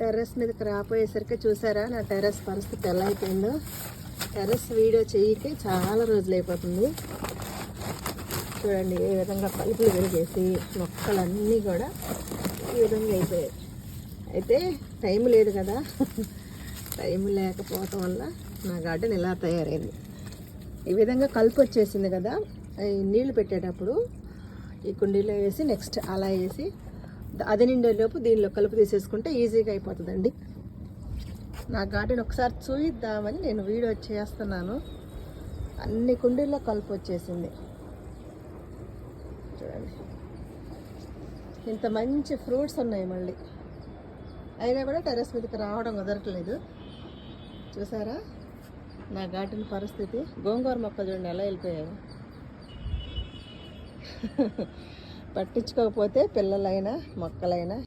Terrace మీదకి రాపోయేసరికి చూసారా నా టెర్రస్ పరిస్థితి ఎలా అయిపోయిందో. టెర్రస్ వీడియో చేయకి చాలా రోజులు అయిపోతుంది. చూడండి ఏ విధంగా కలుపులు వెలిగేసి మొక్కలన్నీ కూడా ఈ విధంగా అయిపోయాయి. అయితే టైం లేదు కదా, టైం లేకపోవటం వల్ల నా గార్డెన్ ఇలా తయారైంది. ఈ విధంగా కలుపు వచ్చేసింది కదా, ఈ నీళ్లు పెట్టేటప్పుడు ఈ కుండీలో వేసి నెక్స్ట్ అలా వేసి అది నిండేలోపు దీనిలో కలుపు తీసేసుకుంటే ఈజీగా అయిపోతుందండి. నా గార్డెన్ ఒకసారి చూయిద్దామని నేను వీడియో చేస్తున్నాను. అన్ని కుండీల్లో కలుపు వచ్చేసింది చూడండి. ఇంత మంచి ఫ్రూట్స్ ఉన్నాయి మళ్ళీ, అయినా కూడా టెర్రస్ మీదకి రావడం కుదరట్లేదు. చూసారా నా గార్డెన్ పరిస్థితి. గోంగూర మొక్కలు చూడండి ఎలా వెళ్ళిపోయాయి. పట్టించుకోకపోతే పిల్లలైనా మొక్కలైనా